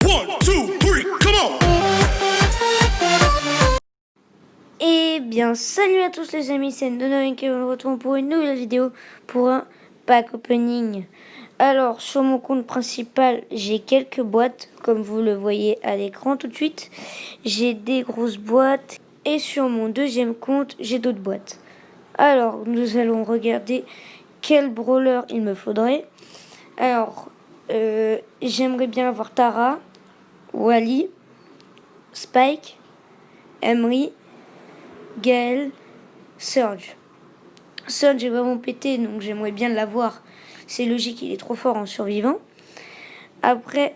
1, 2, 3, come on! Eh bien, salut à tous les amis, c'est Nono et on se retrouve pour une nouvelle vidéo pour un pack opening. Alors, sur mon compte principal, j'ai quelques boîtes, comme vous le voyez à l'écran tout de suite. J'ai des grosses boîtes et sur mon deuxième compte, j'ai d'autres boîtes. Alors, nous allons regarder quel brawler il me faudrait. Alors, j'aimerais bien avoir Tara, Wally, Spike, Emery, Gaël, Surge. Surge est vraiment pété, donc j'aimerais bien l'avoir. C'est logique, il est trop fort en survivant. Après,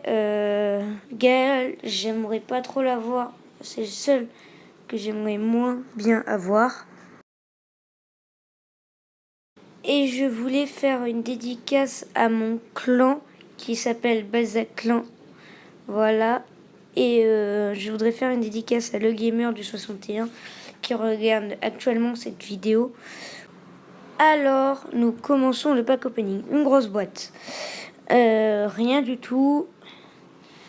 Gaël, j'aimerais pas trop l'avoir. C'est le seul que j'aimerais moins bien avoir. Et je voulais faire une dédicace à mon clan qui s'appelle Balzac Clan. Voilà. Et je voudrais faire une dédicace à Le Gamer du 61 qui regarde actuellement cette vidéo. Alors, nous commençons le pack opening. Une grosse boîte. Rien du tout.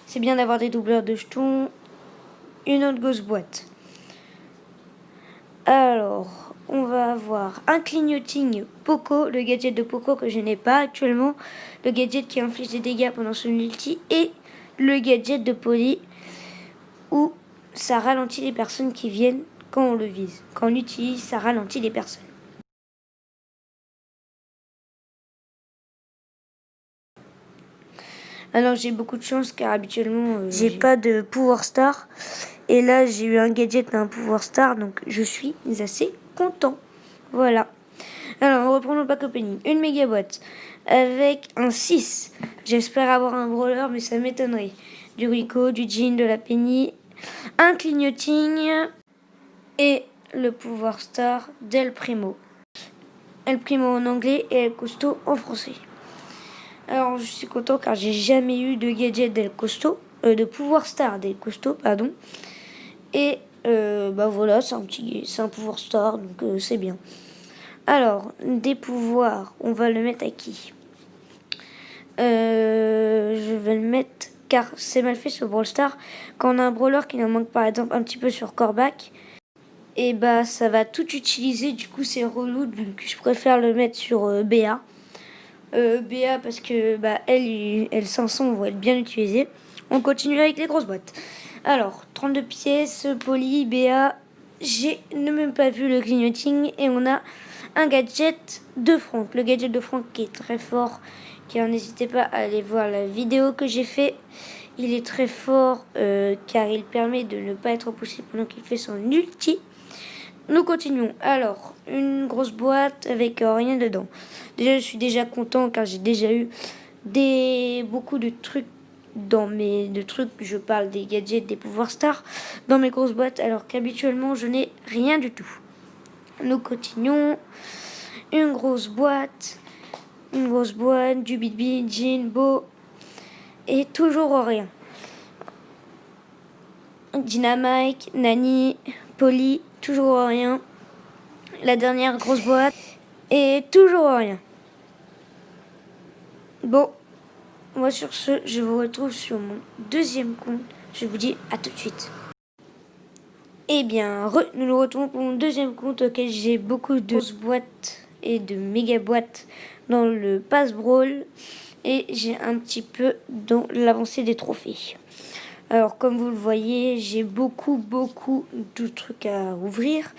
C'est bien d'avoir des doubleurs de jetons. Une autre grosse boîte. Alors, on va avoir un clignoting Poco, le gadget de Poco que je n'ai pas actuellement. Le gadget qui inflige des dégâts pendant son ulti. Et le gadget de Polly où ça ralentit les personnes qui viennent quand on le vise. Quand on l'utilise, ça ralentit les personnes. Alors j'ai beaucoup de chance car habituellement j'ai pas de pouvoir star. Et là j'ai eu un gadget d'un pouvoir star, donc je suis assez content. Voilà. Alors on reprend le pack opening. Une méga boîte avec un 6. J'espère avoir un brawler mais ça m'étonnerait. Du Rico, du Jean, de la Penny, un clignoting et le pouvoir star d'El Primo. El Primo en anglais et El Costo en français. Alors je suis content car j'ai jamais eu de gadget d'El Costo, de pouvoir star d'El Costo, pardon. Et bah voilà, c'est un pouvoir star, donc c'est bien. Alors, des pouvoirs, on va le mettre à qui? Je vais le mettre, car c'est mal fait sur Brawl Stars. Quand on a un brawler qui en manque par exemple un petit peu sur Corbac, et bah ça va tout utiliser, du coup c'est relou, donc je préfère le mettre sur BA. BA parce que bah, elle 500 vont être bien utilisées. On continue avec les grosses boîtes. Alors, 32 pièces, Poly, BA, j'ai même pas vu le clignoting et on a un gadget de Franck. Le gadget de Franck qui est très fort, car n'hésitez pas à aller voir la vidéo que j'ai fait. Il est très fort car il permet de ne pas être repoussé pendant qu'il fait son ulti. Nous continuons. Alors, une grosse boîte avec rien dedans. Déjà, je suis déjà content car j'ai déjà eu beaucoup de trucs je parle des gadgets, des pouvoirs stars dans mes grosses boîtes, alors qu'habituellement, je n'ai rien du tout. Nous continuons. Une grosse boîte, du Bibi, Jean, Beau, et toujours rien. Dynamite, Nani, Polly, toujours rien. La dernière grosse boîte, et toujours rien. Bon, moi sur ce, je vous retrouve sur mon deuxième compte. Je vous dis à tout de suite. Eh bien, nous nous retrouvons pour mon deuxième compte auquel j'ai beaucoup de grosses boîtes et de méga boîtes dans le Pass Brawl. Et j'ai un petit peu dans l'avancée des trophées. Alors, comme vous le voyez, j'ai beaucoup de trucs à ouvrir.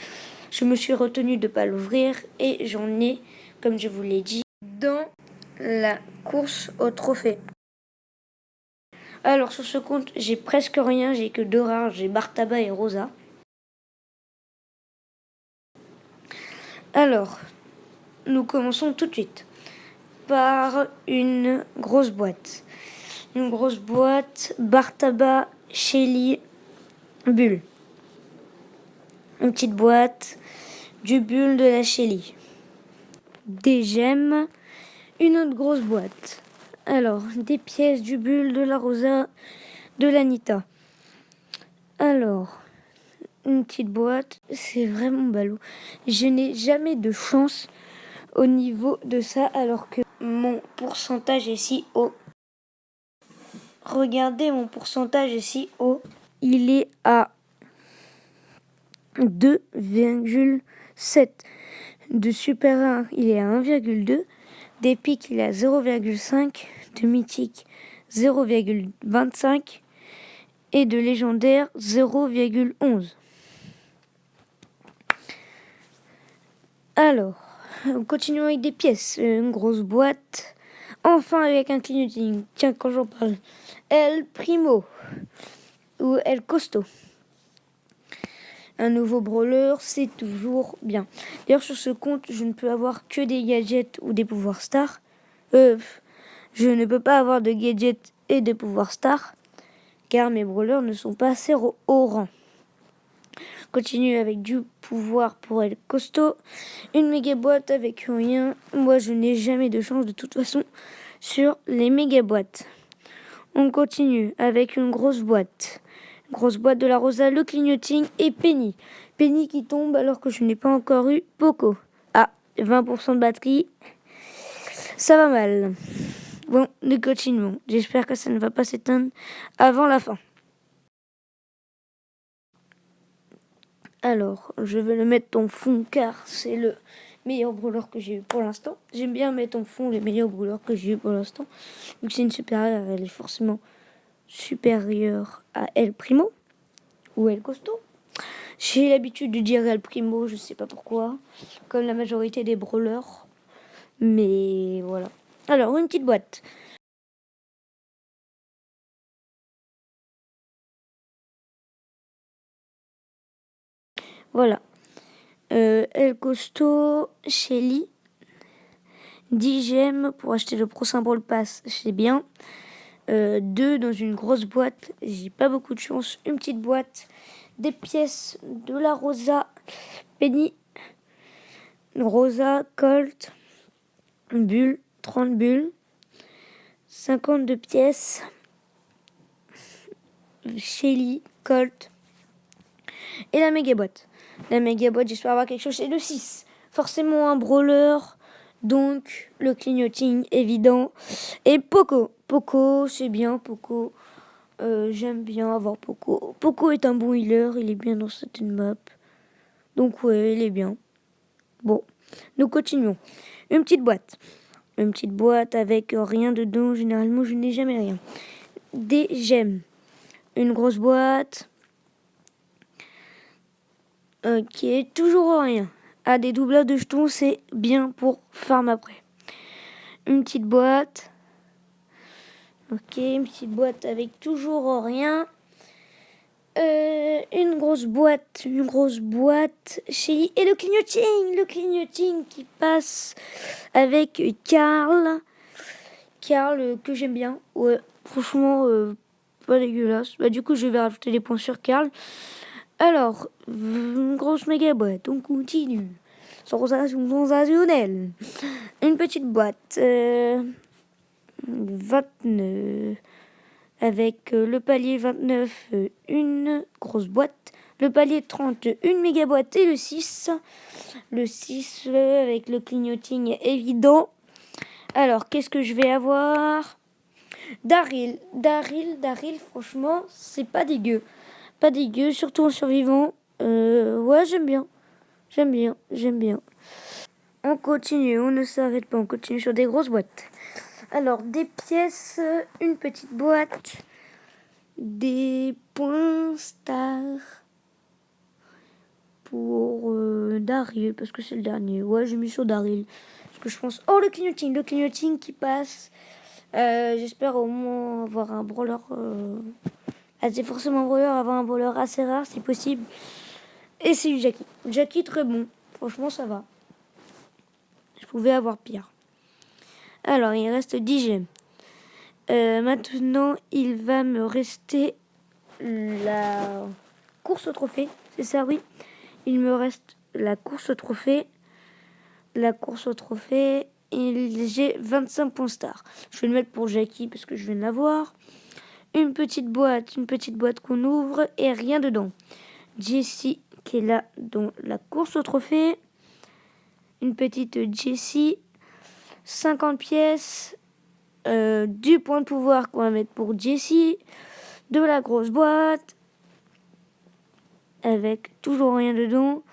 Je me suis retenue de ne pas l'ouvrir et j'en ai, comme je vous l'ai dit, dans la course au trophée. Alors, sur ce compte, j'ai presque rien. J'ai que 2 rares. J'ai Bartaba et Rosa. Alors, nous commençons tout de suite par une grosse boîte. Une grosse boîte, Bartaba, Shelly, Bulle. Une petite boîte, du Bulle, de la Shelly. Des gemmes, une autre grosse boîte. Alors, des pièces, du Bulle, de la Rosa, de l'Anita. Alors, une petite boîte, c'est vraiment ballot. Je n'ai jamais de chance au niveau de ça, alors que mon pourcentage est si haut. regardez mon pourcentage ici haut. Il est à 2,7. De Super 1, il est à 1,2. D'Epic, il est à 0,5. De Mythique, 0,25. Et de Légendaire, 0,11. Alors, continuons avec des pièces. Une grosse boîte. Enfin, avec un clignoting. Tiens, quand j'en parle. El Primo. Ou El Costo. Un nouveau brawler, c'est toujours bien. D'ailleurs, sur ce compte, je ne peux avoir que des gadgets ou des pouvoirs stars. Je ne peux pas avoir de gadgets et de pouvoirs stars, car mes brawlers ne sont pas assez haut rang. Continue avec du pouvoir pour El Costo. Une méga boîte avec rien. Moi, je n'ai jamais de chance de toute façon sur les méga boîtes. On continue avec une grosse boîte. Grosse boîte de la Rosa, le clignoting et Penny. Penny qui tombe alors que je n'ai pas encore eu Poco. Ah, 20% de batterie. Ça va mal. Bon, nous continuons. J'espère que ça ne va pas s'éteindre avant la fin. Alors, je vais le mettre en fond car c'est le meilleur brawler que j'ai eu pour l'instant. J'aime bien mettre en fond les meilleurs brawlers que j'ai eu pour l'instant. Vu que c'est une supérieure, elle est forcément supérieure à El Primo ou El Costo. J'ai l'habitude de dire El Primo, je sais pas pourquoi, comme la majorité des brawlers. Mais voilà. Alors, une petite boîte. Voilà. El Costo, Shelly. 10 gemmes pour acheter le prochain Brawl Pass, c'est bien. 2 dans une grosse boîte, j'ai pas beaucoup de chance. Une petite boîte, des pièces de la Rosa, Penny, Rosa, Colt, Bulle, 30 bulles, 52 pièces, Shelly, Colt, et la méga boîte. La méga boîte, j'espère avoir quelque chose, c'est le 6. Forcément un brawler, donc le clignoting évident. Et Poco. Poco, c'est bien, Poco. J'aime bien avoir Poco. Poco est un bon healer, il est bien dans certaines maps. Donc ouais, il est bien. Bon, nous continuons. Une petite boîte. Une petite boîte avec rien dedans. Généralement, je n'ai jamais rien. Des gemmes. Une grosse boîte. Ok, toujours rien. Ah, des doubleurs de jetons, c'est bien pour farm après. Une petite boîte. Ok, une petite boîte avec toujours rien. Une grosse boîte chez et le clignoting qui passe avec Karl que j'aime bien. Ouais, franchement pas dégueulasse. Bah du coup je vais rajouter des points sur Karl. Alors une grosse méga boîte, on continue. Sensationnel. Une petite boîte 29 avec le palier 29, une grosse boîte. Le palier 30, une méga boîte et le 6. Le 6 avec le clignoting évident. Alors, qu'est-ce que je vais avoir? Daryl, franchement, c'est pas dégueu. Pas dégueu, surtout en survivant. Ouais, j'aime bien. On continue, on ne s'arrête pas, on continue sur des grosses boîtes. Alors, des pièces, une petite boîte, des points stars pour Daryl, parce que c'est le dernier. Ouais, j'ai mis sur Daryl. Parce que je pense... Oh, le clignoting qui passe. J'espère au moins avoir un brawler... c'est forcément un brawler, avoir un brawler assez rare si possible. Et c'est du Jackie. Jackie, très bon. Franchement, ça va. Je pouvais avoir pire. Alors, il reste 10 gemmes. Maintenant, il va me rester la course au trophée. C'est ça, oui. Il me reste la course au trophée. Et j'ai 25 points stars. Je vais le mettre pour Jackie parce que je viens de l'avoir. Une petite boîte qu'on ouvre et rien dedans. Jessie qui est là dans la course au trophée. Une petite Jessie. 50 pièces. du point de pouvoir qu'on va mettre pour Jessie, de la grosse boîte, avec toujours rien dedans.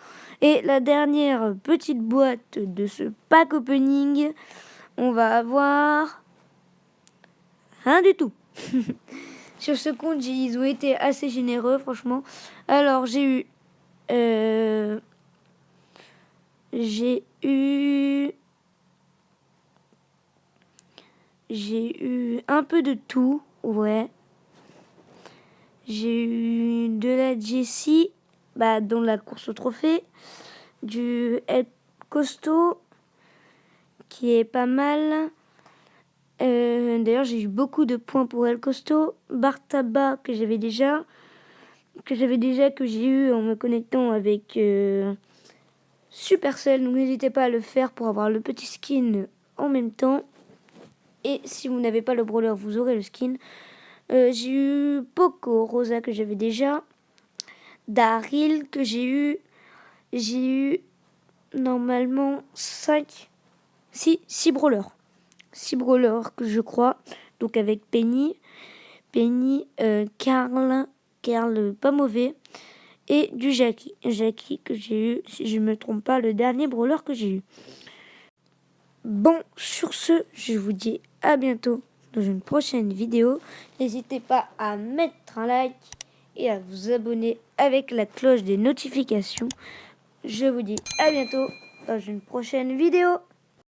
Et la dernière petite boîte de ce pack opening, on va avoir rien du tout. Sur ce compte, ils ont été assez généreux, franchement. Alors, j'ai eu un peu de tout, ouais. J'ai eu de la Jessie, dans la course au trophée, du El Costaud, qui est pas mal. D'ailleurs, j'ai eu beaucoup de points pour El Costaud. Bartaba, que j'ai eu en me connectant avec Supercell. Donc n'hésitez pas à le faire pour avoir le petit skin en même temps. Et si vous n'avez pas le brawler, vous aurez le skin. J'ai eu Poco Rosa que j'avais déjà. Daryl que j'ai eu. J'ai eu normalement 6 brawlers. 6 brawlers que je crois. Donc avec Penny, Karl pas mauvais. Et du Jackie que j'ai eu, si je ne me trompe pas, le dernier brawler que j'ai eu. Bon, sur ce, je vous dis à bientôt dans une prochaine vidéo. N'hésitez pas à mettre un like et à vous abonner avec la cloche des notifications. Je vous dis à bientôt dans une prochaine vidéo.